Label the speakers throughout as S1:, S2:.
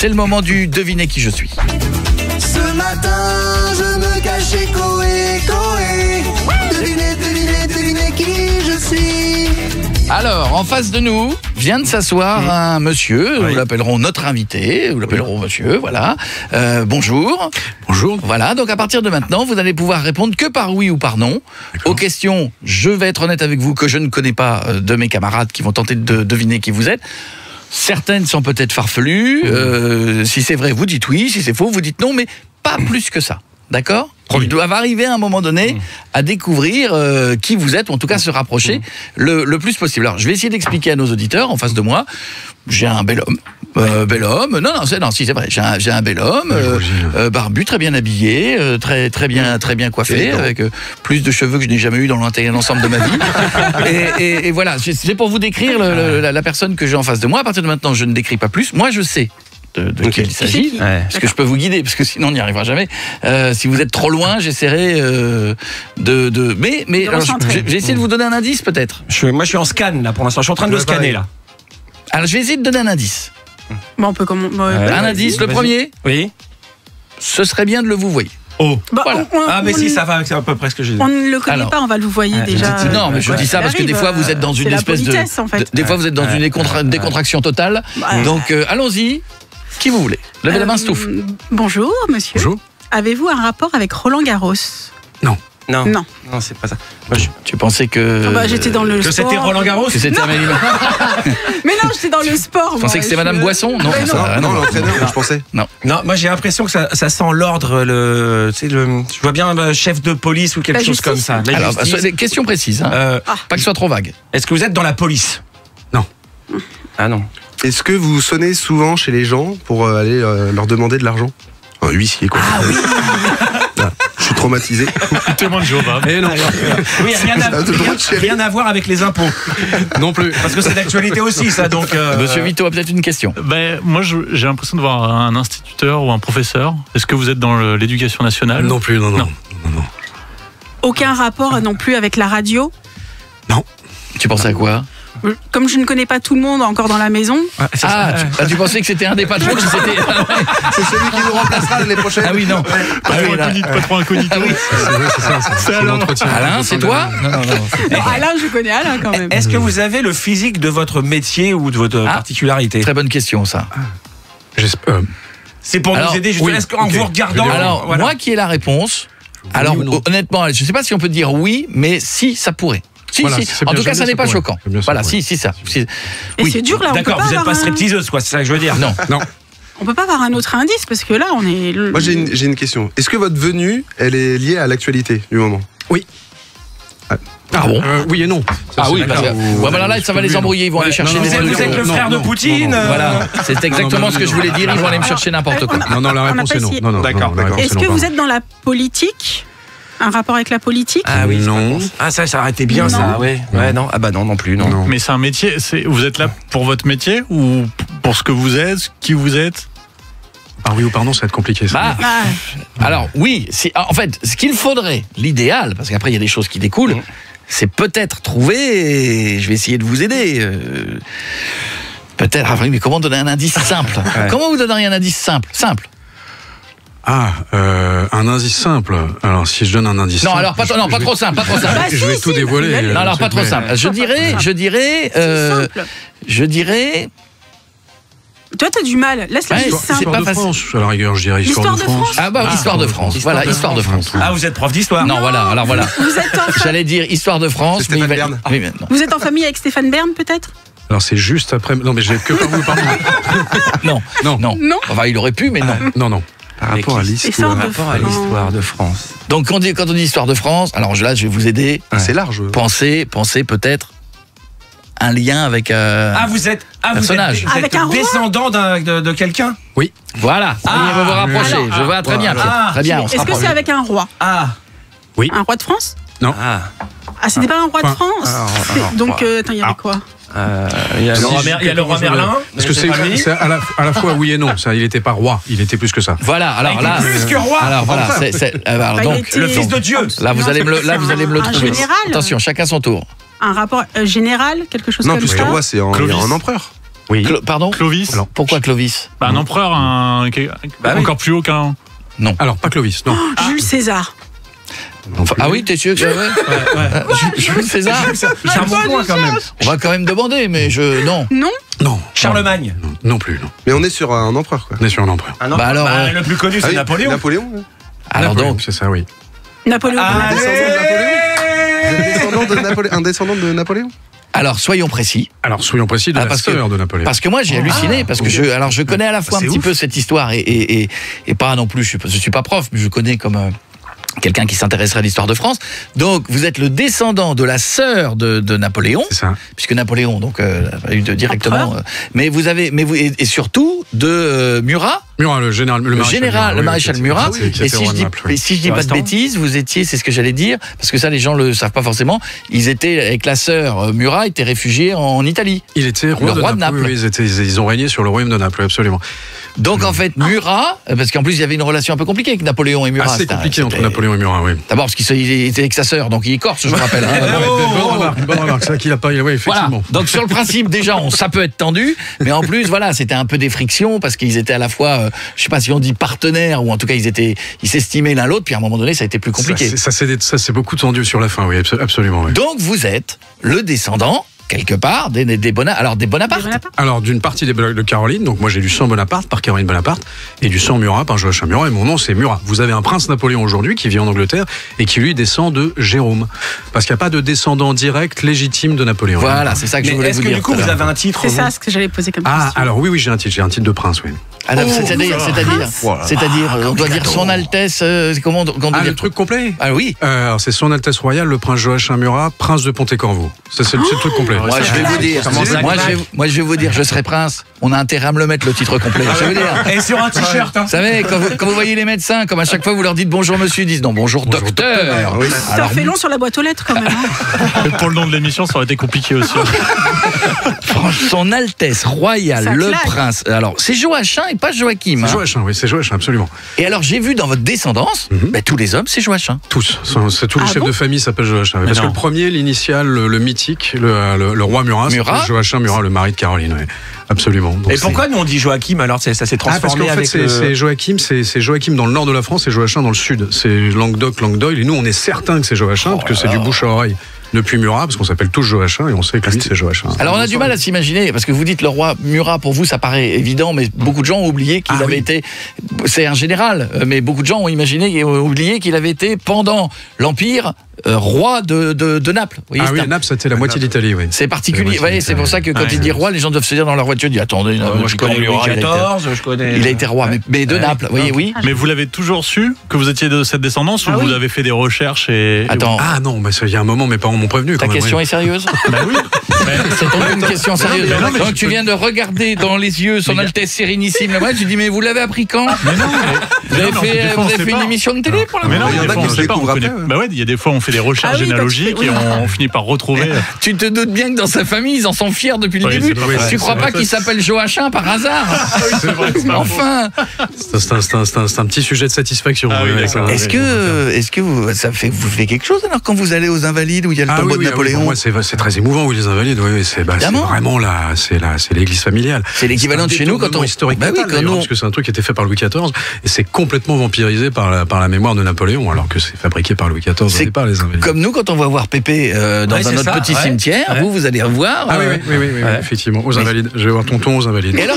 S1: c'est le moment du devinez qui je suis.
S2: Ce matin, je me cachais Coé. Devinez qui je suis.
S1: Alors, en face de nous, vient de s'asseoir un monsieur, nous l'appellerons notre invité, nous l'appellerons monsieur, voilà. Bonjour.
S3: Bonjour.
S1: Voilà, donc à partir de maintenant, vous allez pouvoir répondre que par oui ou par non. Aux questions, je vais être honnête avec vous, que je ne connais pas de mes camarades qui vont tenter de deviner qui vous êtes. Certaines sont peut-être farfelues. Si c'est vrai, vous dites oui. Si c'est faux, vous dites non, mais pas plus que ça. D'accord ? Ils doivent arriver à un moment donné à découvrir qui vous êtes, ou en tout cas se rapprocher le plus possible. Alors, je vais essayer d'expliquer à nos auditeurs en face de moi. J'ai un bel homme. Non, c'est vrai. J'ai un bel homme, barbu, très bien habillé, très bien coiffé, avec plus de cheveux que je n'ai jamais eu dans l'ensemble de ma vie. et voilà, c'est pour vous décrire la personne que j'ai en face de moi. À partir de maintenant, je ne décris pas plus. Moi, je sais de qui il s'agit, parce que je peux vous guider, parce que sinon on n'y arrivera jamais. Si vous êtes trop loin, j'essaierai mais alors, j'ai essayé de vous donner un indice peut-être.
S4: Moi je suis en scan là pour l'instant, je suis en train de le scanner là.
S1: Alors je vais essayer de donner un indice.
S5: Bon, on peut commencer.
S1: Un indice, le premier.
S4: Oui.
S1: Ce serait bien de le vous voyer.
S4: Oh.
S1: Voilà.
S4: Mais si, ça va, c'est à peu près ce que j'ai dit.
S5: On ne le connaît pas, on va le vous voyer déjà.
S1: Non, mais je dis ça parce que des fois vous êtes dans une espèce de.
S5: En fait.
S1: Des fois vous êtes dans une décontraction totale. Donc allons-y. Qui vous voulez? Levez la main, Stouff.
S5: Bonjour, monsieur.
S3: Bonjour.
S5: Avez-vous un rapport avec Roland Garros?
S3: Non.
S4: Non, c'est pas ça.
S1: Tu pensais que.
S5: J'étais dans le sport.
S4: Que c'était Roland Garros?
S1: Que c'était Amélie.
S5: Mais non, j'étais dans le sport.
S1: Tu pensais que c'était Madame Boisson? Non,
S3: Non, l'entraîneur, je pensais.
S1: Non,
S4: moi j'ai l'impression que ça sent l'ordre, je vois bien le chef de police ou quelque chose comme ça.
S1: Alors, question précise, pas que ce soit trop vague.
S4: Est-ce que vous êtes dans la police?
S3: Non.
S4: Ah non.
S6: Est-ce que vous sonnez souvent chez les gens pour aller leur demander de l'argent? Un huissier, quoi. Ah oui. Je suis traumatisé.
S3: Témoin de Jéhovah.
S6: Et non.
S4: Oui, rien à voir avec les impôts.
S3: Non plus.
S4: Parce que c'est d'actualité aussi, ça. Donc,
S1: Monsieur Vito a peut-être une question.
S7: Moi, j'ai l'impression de voir un instituteur ou un professeur. Est-ce que vous êtes dans l'éducation nationale?
S3: Non plus, non.
S5: Aucun rapport non plus avec la radio?
S3: Non.
S1: Tu pensais à quoi?
S5: Comme je ne connais pas tout le monde encore dans la maison.
S1: Tu pensais que c'était un des patrons qui c'était.
S6: C'est celui qui nous remplacera l'année prochaine.
S1: Ah oui, non.
S7: Pas trop incognito.
S1: Ah oui.
S3: C'est Alain.
S1: Alain, c'est toi? Non.
S5: Alain, je connais Alain quand même.
S4: Est-ce que vous avez le physique de votre métier ou de votre particularité?
S1: Très bonne question, ça.
S3: J'espère.
S4: C'est pour nous aider. Est-ce qu'en vous regardant.
S1: Alors, moi qui ai la réponse, alors honnêtement, je ne sais pas si on peut dire oui, mais si, ça pourrait. Si. En tout cas, ça n'est pas choquant. Voilà, si, ça.
S5: Et c'est dur là.
S4: D'accord, vous n'êtes pas stripteaseuse, quoi, c'est ça que je veux dire.
S1: Non.
S5: On peut pas avoir un autre indice parce que là, on est.
S6: Moi, j'ai une question. Est-ce que votre venue, elle est liée à l'actualité du moment?
S3: Oui.
S1: Ah bon?
S3: Oui et non.
S1: Oui, parce que là, ça va les embrouiller. Ils vont aller chercher des trucs.
S4: Vous êtes le frère de Poutine.
S1: Voilà, c'est exactement ce que je voulais dire. Ils vont aller me chercher n'importe quoi.
S3: Non, la réponse est non. Non,
S4: d'accord.
S5: Est-ce que vous êtes dans la politique? Un rapport avec la politique?
S4: Ah oui,
S3: non.
S4: Ah ça aurait été bien, ça. Ouais, non. Ah bah non plus, non.
S7: Mais c'est un métier. Vous êtes là pour votre métier ou pour ce que vous êtes, qui vous êtes?
S3: Par oui ou par non, ça va être compliqué. Ça.
S1: Alors oui, en fait, ce qu'il faudrait, l'idéal, parce qu'après il y a des choses qui découlent, c'est peut-être trouver, et je vais essayer de vous aider. Peut-être, mais comment donner un indice simple? Comment vous donneriez un indice simple?
S3: Un indice simple. Alors, si je donne un indice simple...
S1: Alors, pas trop simple.
S3: Je vais tout dévoiler.
S1: Non, alors, pas trop simple. Je dirais...
S5: Toi, t'as du mal. Laisse-la simple.
S3: Histoire de France, à la rigueur, je dirais Histoire de France.
S1: Histoire de France. Voilà, Histoire de France.
S4: Ah, vous êtes prof d'histoire?
S1: Non, voilà.
S5: Vous êtes
S1: J'allais dire Histoire de France, mais
S5: Vous êtes en famille avec Stéphane Bern, peut-être?
S3: Alors, c'est juste après... Non, mais j'ai que par vous parler.
S1: Non. Enfin, il aurait pu, mais non.
S3: Non.
S6: Par rapport à l'histoire
S4: de France.
S1: Donc quand on dit Histoire de France, alors là je vais vous aider.
S6: C'est large.
S1: Pensez peut-être un lien avec
S4: vous êtes
S1: personnage.
S5: Avec un roi
S4: descendant de quelqu'un?
S3: Oui.
S1: Voilà, vous vous rapprochez. Je vois très bien. Très bien.
S5: Est-ce que c'est avec un roi?
S3: Oui.
S5: Un roi de France?
S3: Non.
S5: C'était pas un roi de France? Donc, attends, il y avait quoi?
S4: Il y a le roi Merlin.
S3: Parce que c'est à la fois oui et non. Ça, il n'était pas roi, il était plus que ça.
S1: Voilà, alors là.
S4: Plus que roi.
S1: Alors voilà, donc
S4: le fils de Dieu.
S1: Là, vous allez me le trouver.
S5: Général.
S1: Attention, chacun son tour.
S5: Un rapport général, quelque chose
S6: non,
S5: comme ça?
S6: plus que roi, c'est un empereur.
S3: Oui.
S1: Pardon
S7: Clovis.
S3: Alors,
S1: Pourquoi Clovis?
S7: Un empereur encore plus haut qu'un.
S3: Alors, pas Clovis, non.
S5: Jules César.
S1: Ah oui, t'es sûr que Jules César?
S4: C'est un bon point quand même.
S1: On va quand même demander, mais non.
S5: Non.
S3: Non.
S4: Charlemagne.
S3: Non plus, non.
S6: Mais on est sur un empereur, quoi.
S3: On est sur un empereur.
S4: Ah non,
S1: Bah alors,
S4: le plus connu, c'est
S6: Ah oui,
S4: Napoléon.
S6: Napoléon, ouais.
S1: Alors
S3: Napoléon,
S1: donc,
S3: c'est ça, oui.
S5: Napoléon.
S4: Allez
S6: Un descendant de Napoléon.
S1: alors soyons précis.
S3: Alors, soyons précis de la sœur de Napoléon.
S1: Parce que moi j'ai halluciné parce que je connais à la fois un
S6: C'est
S1: petit
S6: ouf.
S1: peu cette histoire et pas non plus, je suis pas prof, mais je connais comme quelqu'un qui s'intéresserait à l'histoire de France. Donc vous êtes le descendant de la sœur de Napoléon,
S3: C'est ça.
S1: puisque Napoléon donc n'a pas eu directement, mais vous avez, et surtout de Murat.
S3: Murat, le
S1: maréchal Murat. Et si je dis pas de bêtises, vous étiez, c'est ce que j'allais dire, parce que ça les gens le savent pas forcément, ils étaient avec la sœur Murat, étaient réfugiés en Italie.
S3: Il était roi de Naples. Oui, ils ont régné sur le royaume de Naples, absolument.
S1: Donc en fait Murat, parce qu'en plus il y avait une relation un peu compliquée avec Napoléon et Murat.
S3: Assez compliqué entre Napoléon et Murat, oui.
S1: D'abord parce qu'il était avec sa sœur, donc il est corse, je me rappelle.
S3: Bonne remarque, c'est ça qu'il a pas, oui,
S1: Voilà.
S3: effectivement.
S1: Donc sur le principe déjà, ça peut être tendu, mais en plus voilà, c'était un peu des frictions parce qu'ils étaient à la fois, je sais pas si on dit partenaires ou en tout cas ils s'estimaient l'un l'autre. Puis à un moment donné, ça a été plus compliqué.
S3: Ça c'est beaucoup tendu sur la fin, oui, absolument. Oui.
S1: Donc vous êtes le descendant quelque part des Bonaparte.
S3: Alors d'une partie de Caroline, donc moi j'ai du sang Bonaparte par Caroline Bonaparte et du sang Murat par Joachim Murat et mon nom c'est Murat. Vous avez un prince Napoléon aujourd'hui qui vit en Angleterre et qui lui descend de Jérôme. Parce qu'il n'y a pas de descendant direct légitime de Napoléon.
S1: Voilà, c'est ça que je voulais vous dire.
S4: Est-ce que du coup vous avez un titre
S5: C'est ça ce que j'allais poser comme question.
S3: Alors oui, j'ai un titre de prince, oui.
S1: Alors, c'est-à-dire, on doit dire son Altesse, comment on doit dire
S3: le truc complet.
S1: Ah oui.
S3: Alors c'est son Altesse Royale, le prince Joachim Murat, prince de Pontécorvo. Ça c'est le truc complet.
S1: Moi je vais vous dire, moi je vais vous dire, je serai prince. On a intérêt à me le mettre le titre complet. Je vais vous dire.
S4: Et sur un t-shirt.
S1: Vous savez, quand vous voyez les médecins, comme à chaque fois vous leur dites bonjour monsieur, ils disent non bonjour docteur.
S6: Oui.
S5: Ça fait long sur la boîte aux lettres quand même.
S7: Mais pour le nom de l'émission, ça aurait été compliqué aussi.
S1: Son Altesse Royale,
S5: Ça
S1: le
S5: claque.
S1: prince. Alors c'est Joachim et pas Joachim.
S3: C'est Joachim, oui, c'est Joachim, absolument.
S1: Et alors j'ai vu dans votre descendance, tous les hommes c'est Joachim.
S3: Tous. Tous les
S5: Ah
S3: chefs
S5: bon
S3: de famille s'appellent Joachim. Parce que
S7: non.
S3: le premier, l'initial, le mythique, le roi Murat,
S1: Murat.
S3: c'est Joachim Murat, le mari de Caroline. Oui. Absolument. Donc
S4: Et pourquoi nous on dit Joachim alors ça s'est
S3: parce
S4: transformé
S3: qu'en fait,
S4: avec
S3: c'est Joachim, c'est Joachim dans le nord de la France et Joachim dans le sud. C'est Languedoc, Languedoc. Et nous, on est certain que c'est Joachim, parce que c'est du bouche à oreille depuis Murat, parce qu'on s'appelle tous Joachim et on sait que lui, c'est Joachim.
S1: Alors on a du mal à s'imaginer, parce que vous dites le roi Murat, pour vous ça paraît évident, mais beaucoup de gens ont oublié qu'il avait été, c'est un général, mais beaucoup de gens ont imaginé et ont oublié qu'il avait été pendant l'Empire roi de Naples. Vous voyez, c'est
S3: Naples, c'était la moitié d'Italie, oui.
S1: c'est particulier.
S3: C'est la moitié
S1: Ouais, c'est pour ça que quand
S7: Ouais.
S1: il dit roi, les gens doivent se dire dans leur voiture, disent attendez,
S4: moi je connais Louis
S1: Murat,
S4: XIV, je connais.
S1: il a été roi, mais de Naples, vous voyez, oui.
S7: Mais vous l'avez toujours su que vous étiez de cette descendance ou
S5: Ah oui.
S7: vous avez fait des recherches et.
S1: Attends,
S3: Ah non, mais il y a un moment, mes parents m'ont prévenu.
S1: ta
S3: quand même,
S1: question
S3: oui.
S1: est sérieuse?
S7: Bah oui.
S1: C'est donc une question sérieuse.
S7: mais non, mais
S1: Donc
S7: je
S1: tu
S7: peux-
S1: viens de regarder dans les yeux son Altesse Sérénissime, moi tu dis mais vous l'avez appris quand?
S7: Mais non,
S1: Vous avez
S7: non,
S1: fait,
S7: des fois,
S1: vous
S7: on
S1: avez
S7: sait
S1: fait
S7: pas.
S1: une émission de télé pour la
S7: Mais non,
S6: Il y en
S7: des
S6: a
S7: fois,
S6: qui
S7: on
S6: se
S7: sait pas, on
S6: découvrent
S7: connaît.
S6: après, ouais.
S7: Bah ouais, il y a des fois on fait des recherches
S5: Ah oui,
S7: généalogiques
S5: oui.
S7: et on finit par retrouver.
S1: Tu te doutes bien que dans sa famille, ils en sont fiers depuis le
S7: Oui,
S1: début.
S7: c'est pas vrai,
S1: Tu
S7: c'est
S1: crois
S7: vrai.
S1: pas qu'il s'appelle Joachim par hasard?
S7: C'est vrai, c'est pas faux.
S1: Enfin,
S3: C'est un petit sujet de satisfaction.
S7: Ah oui,
S3: ouais,
S7: d'accord.
S3: ça,
S1: est-ce
S3: ouais.
S1: que vous faites quelque chose alors quand vous allez aux Invalides où il y a le tombeau de Napoléon?
S3: pour moi, c'est très émouvant, oui, les Invalides. Oui, c'est
S1: Évidemment.
S3: vraiment c'est l'église familiale.
S1: C'est l'équivalent de chez nous quand on
S3: historique
S1: Bah oui,
S3: total,
S1: quand
S3: d'ailleurs,
S1: nous-
S3: parce que c'est un truc qui a été fait par Louis XIV et c'est complètement vampirisé par la mémoire de Napoléon, alors que c'est fabriqué par Louis XIV au
S1: C'est
S3: départ, les Invalides.
S1: Comme nous quand on va voir Pépé dans
S4: Ouais,
S1: un
S4: c'est
S1: autre
S4: ça,
S1: petit
S4: ouais.
S1: cimetière,
S4: Ouais.
S1: vous allez revoir.
S3: Ah oui, effectivement, aux Invalides. Je vais voir tonton aux Invalides.
S1: Et alors,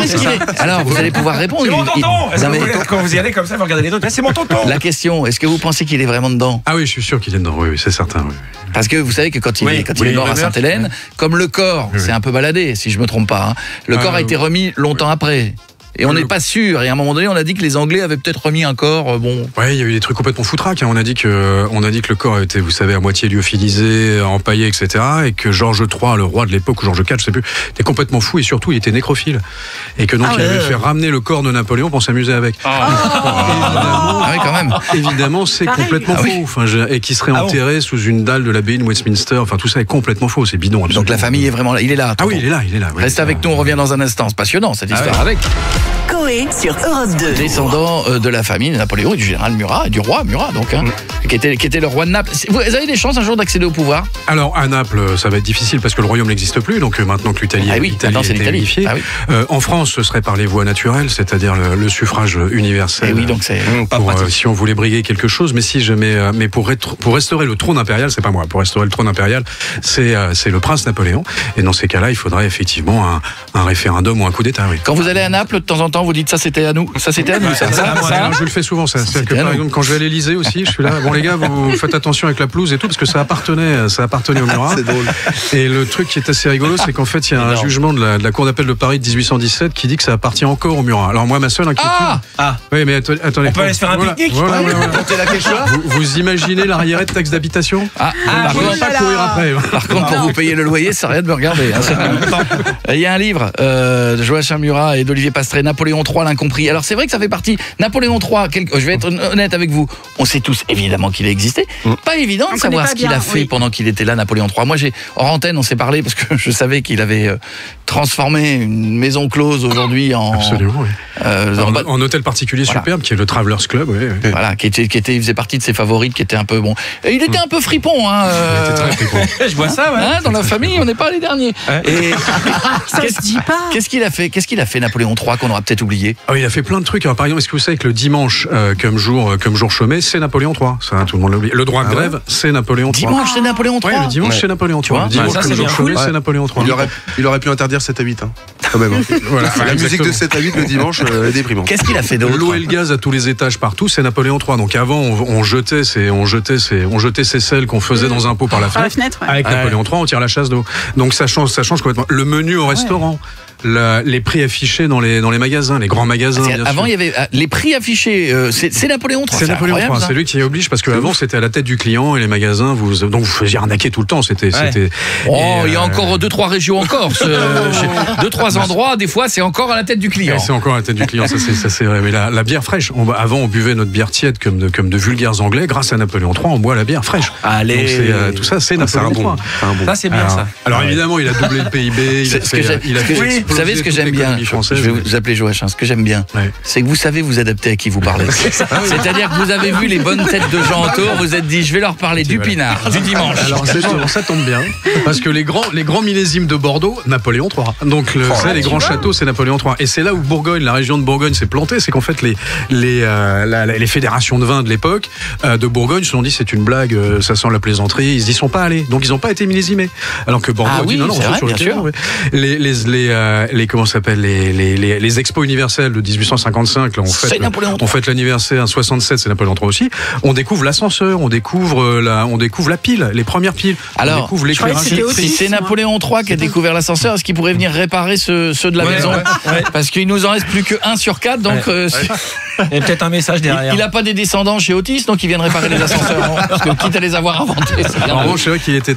S1: alors vous allez pouvoir répondre.
S4: C'est mon tonton. Est-ce
S1: Non,
S4: que vous
S1: mais
S4: voulez, quand vous y allez comme ça, vous regardez les autres. C'est mon tonton.
S1: la question, est-ce que vous pensez qu'il est vraiment dedans?
S3: Ah oui, je suis sûr qu'il est dedans, oui, c'est certain. Oui.
S1: Parce que vous savez que quand il
S4: Oui,
S1: est mort à Sainte-Hélène, comme le corps s'est un peu baladé, si je me trompe pas, hein, le corps a été remis longtemps après. Et on n'est pas sûr. Et à un moment donné, on a dit que les Anglais avaient peut-être remis un corps. Bon.
S3: Ouais, il y a eu des trucs complètement foutraques. Hein. On a dit que le corps était, vous savez, à moitié lyophilisé, empaillé, etc. Et que Georges III, le roi de l'époque, ou Georges IV, je sais plus, était complètement fou et surtout il était nécrophile. Et que donc il avait fait ramener le corps de Napoléon pour s'amuser avec.
S1: Ah oui, quand même.
S3: Évidemment, c'est
S5: Pareil.
S3: complètement
S1: Ah oui.
S3: faux. Enfin, et qui serait enterré sous une dalle de l'abbaye de Westminster. Enfin, tout ça est complètement faux. C'est bidon. Absolument.
S1: Donc la famille est vraiment là. Il est là.
S3: Ah oui, il est là.
S1: Reste avec nous. On revient dans un instant. C'est passionnant cette histoire.
S3: ouais.
S1: Avec.
S8: Coé Coé sur Europe 2.
S1: Descendant de la famille de Napoléon et du général Murat et du roi Murat, donc, hein, qui était le roi de Naples. Vous avez des chances un jour d'accéder au pouvoir?
S3: Alors à Naples, ça va être difficile parce que le royaume n'existe plus, donc maintenant que l'Italie
S1: maintenant c'est
S3: est
S1: l'Italie.
S3: unifiée.
S1: Ah oui.
S3: En France, ce serait par les voies naturelles, c'est-à-dire le suffrage universel.
S1: Et oui, donc c'est
S4: Pas
S3: Pour,
S4: pratique.
S3: si on voulait briguer quelque chose, mais pour restaurer le trône impérial, c'est pas moi. Pour restaurer le trône impérial, c'est le prince Napoléon. Et dans ces cas-là, il faudrait effectivement un référendum ou un coup d'État. Oui.
S1: Quand vous allez à Naples, de temps en temps, vous dites ça c'était à nous. Ça c'était à nous, ça.
S3: Alors, je le fais souvent, ça. C'est-à-dire que,
S1: à
S3: par
S1: nous.
S3: exemple, quand je vais à l'Élysée aussi, je suis là. Bon, les gars, vous faites attention avec la pelouse et tout, parce que ça appartenait au Murat.
S6: C'est drôle.
S3: Et le truc qui est assez rigolo, c'est qu'en fait, il y a un
S1: Énorme.
S3: jugement de la Cour d'appel de Paris de 1817 qui dit que ça appartient encore au Murat. Alors, moi, ma seule inquiétude.
S1: Ah
S3: Oui, mais attendez.
S4: On peut aller se faire un pique-nique.
S3: Voilà.
S6: Comptez la Quechua.
S3: Vous imaginez l'arriéré de taxe d'habitation?
S1: par
S3: Je ne
S1: contre,
S3: vais pas courir après.
S1: par contre, pour vous payer le loyer, ça rien de me regarder. Hein, il y a un livre de Joachim Murat et d'Olivier Pastré, Napoléon III, l'incompris. Alors c'est vrai que ça fait partie. Napoléon III, je vais être honnête avec vous, on sait tous évidemment qu'il a existé. Pas évident de
S5: On
S1: savoir
S5: connaît
S1: ce
S5: pas
S1: qu'il a
S5: bien,
S1: fait
S5: oui.
S1: pendant qu'il était là, Napoléon III. Moi, hors antenne, on s'est parlé parce que je savais qu'il avait transformé une maison close aujourd'hui en.
S3: Absolument, oui.
S1: en
S3: En hôtel particulier
S1: Voilà.
S3: superbe, qui est le Travelers Club. Oui.
S1: Voilà, il faisait partie de ses favorites, qui était un peu bon. Et il était un peu fripon, hein.
S3: Il était très flippant.
S4: Je vois ça, ouais.
S1: Hein, dans la famille, on n'est pas les derniers. Et
S5: Ça se dit pas.
S1: qu'est-ce qu'il a fait Napoléon III qu'on aura peut-être oublié?
S3: Ah oui, il a fait plein de trucs. Alors, par exemple, est-ce que vous savez que le dimanche, comme jour chômé, c'est Napoléon III? Ça, tout le monde l'a oublié. Le droit de grève, c'est Napoléon III.
S1: Dimanche, c'est Napoléon III.
S3: Ouais, le dimanche, c'est Napoléon III.
S1: vois,
S3: Le dimanche,
S4: ça,
S3: comme
S4: c'est
S3: jour
S4: bien.
S3: chômé,
S6: Cool.
S3: c'est Napoléon III.
S6: Il aurait pu interdire 7 à 8, hein. Quand même. Hein.
S3: Voilà,
S6: La musique
S3: exactement.
S6: de 7 à 8 le dimanche est déprimante.
S1: Qu'est-ce qu'il a fait d'autre?
S3: L'eau et le gaz à tous les étages partout, c'est Napoléon III. Donc avant, on jetait ces selles qu'on faisait dans un pot par la
S5: Par la
S3: fenêtre.
S5: fenêtre, ouais.
S3: Avec Napoléon III, on tire la chasse d'eau. Donc ça change complètement. Le menu au restaurant, les prix affichés dans les magasins, les grands magasins. bien
S1: Avant,
S3: sûr.
S1: il y avait les prix affichés. C'est Napoléon III.
S3: C'est Napoléon
S1: incroyable,
S3: III,
S1: ça.
S3: c'est lui qui oblige parce qu'avant c'était à la tête du client et les magasins, donc vous faisiez arnaquer tout le temps. C'était.
S1: Oh, il y a encore 2-3 régions en Corse, 2-3 endroits. Des fois, c'est encore à la tête du client.
S3: Ouais, c'est encore à la tête du client, ça c'est vrai. Mais la bière fraîche, avant on buvait notre bière tiède comme de vulgaires anglais. Grâce à Napoléon III, on boit la bière fraîche.
S4: Allez.
S3: Donc tout ça, c'est Napoléon III.
S4: Ça, c'est bien, ça.
S3: Alors évidemment, il a doublé le PIB.
S1: C'est ce que j'aime- Vous savez ce que j'aime bien? Je vais vous appeler Joachim. Ce que j'aime bien,
S3: Ouais.
S1: c'est que vous savez vous adapter à qui vous parlez. C'est-à-dire que vous avez vu les bonnes têtes de gens autour, vous êtes dit, je vais leur parler du pinard, du dimanche.
S3: Alors ça tombe bien, parce que les grands millésimes de Bordeaux, Napoléon III. Donc les grands châteaux, c'est Napoléon III. Et c'est là où Bourgogne, la région de Bourgogne s'est plantée, c'est qu'en fait les fédérations de vin de l'époque de Bourgogne se sont dit c'est une blague, ça sent la plaisanterie, ils y sont pas allés, donc ils n'ont pas été millésimés. Alors que Bordeaux a dit non,
S1: c'est
S3: on saute
S1: vrai,
S3: sur le
S1: bien
S3: terrain. Ouais. Les comment ça s'appelle les expos universels de 1855, là
S1: C'est Napoléon III.
S3: on fête l'anniversaire 67, c'est Napoléon III aussi. On découvre l'ascenseur, on découvre la pile, les premières piles.
S1: Alors,
S3: on découvre
S5: je croyais que
S3: l'éclairage.
S5: c'était
S1: Si
S5: aussi,
S1: c'est
S5: moi.
S1: Napoléon III qui a découvert l'ascenseur, est-ce qu'il pourrait venir réparer ceux de la maison? Parce qu'il nous en reste plus que 1 sur 4, donc
S4: Il y a peut-être un message derrière.
S1: il n'a pas des descendants chez Otis, donc il vient de réparer les ascenseurs. Non, parce que quitte à les avoir inventés, c'est bien.
S3: En revanche, c'est vrai qu'il était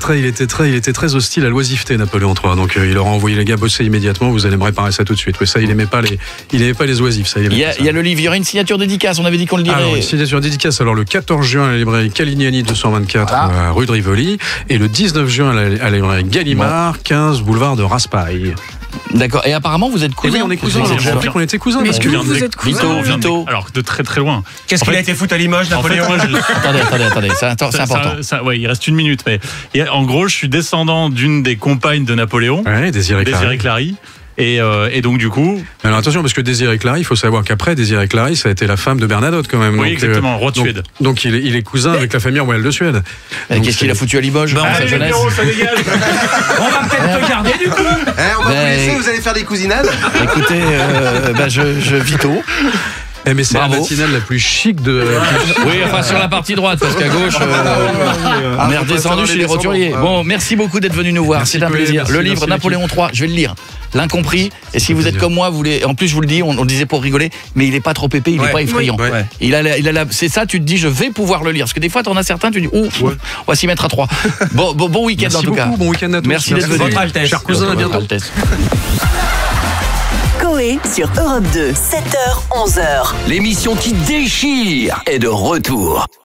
S3: très hostile à l'oisiveté, Napoléon III. Donc il leur a envoyé les gars bosser immédiatement. Vous allez me réparer ça tout de suite. Oui, ça, il aimait pas les oisifs. Ça,
S1: Il y a le livre, il y aura une signature dédicace, on avait dit qu'on le dirait.
S3: Alors, une signature dédicace le 14 juin à la librairie Calignani 224 rue de Rivoli et le 19 juin à la librairie Gallimard 15 boulevard de Raspail.
S1: D'accord, et apparemment vous êtes
S3: Et
S1: cousins.
S3: oui, on est cousins.
S7: cousins.
S3: J'ai appris qu'on était cousins.
S5: Mais
S3: parce
S5: est-ce
S3: que-
S5: que vous êtes cousins?
S1: Vito.
S7: Alors, de très très loin.
S4: Qu'est-ce
S7: En
S4: qu'il a
S7: fait-
S4: été foutu à Limoges,
S7: En fait,
S4: Napoléon?
S7: moi,
S1: Attendez, c'est important.
S7: ouais, il reste 1 minute. Mais en gros, je suis descendant d'une des compagnes de Napoléon,
S3: Ouais, Désiré
S7: Désiré
S3: Clary.
S7: Clary. Et donc, du coup,
S3: Alors attention, parce que Désiré Clary, il faut savoir qu'après, Désiré Clary, ça a été la femme de Bernadotte quand même.
S7: oui,
S3: Donc,
S7: exactement, roi de Suède.
S3: Donc il est cousin avec la famille royale de Suède.
S1: Et
S3: Donc,
S1: qu'est-ce qu'il a foutu à Limoges dans sa jeunesse?
S7: ça dégage.
S4: On va peut-être te garder, du coup.
S6: On va vous
S1: Mais-
S6: laisser, vous allez faire des cousinades.
S1: Écoutez, je Vito.
S3: Eh, mais c'est la
S1: Bravo.
S3: matinale la plus chic de.
S1: Oui, enfin sur la partie droite, parce qu'à gauche, on est redescendu chez les roturiers. Bon, merci beaucoup d'être venu nous voir,
S3: Merci,
S1: c'est un
S3: Pauline,
S1: plaisir.
S3: merci,
S1: Le livre
S3: merci,
S1: Napoléon III, je vais le lire. L'incompris. Et si vous êtes
S3: plaisir.
S1: comme moi, vous voulez. En plus, je vous le dis, on le disait pour rigoler, mais il est pas trop épais, il est
S4: Ouais.
S1: pas effrayant.
S6: Oui. Ouais.
S1: C'est ça, tu te dis, je vais pouvoir le lire. Parce que des fois, t'en as certains, tu dis, on va s'y mettre à 3. Bon week-end en
S3: Merci
S1: tout cas.
S3: beaucoup, bon week-end à tous.
S1: Merci d'être venu.
S4: Votre Altesse.
S3: Chers cousins, à
S1: Votre
S3: bientôt.
S1: Altesse.
S8: Coé sur Europe 2, 7h, 11h.
S9: L'émission qui déchire est de retour.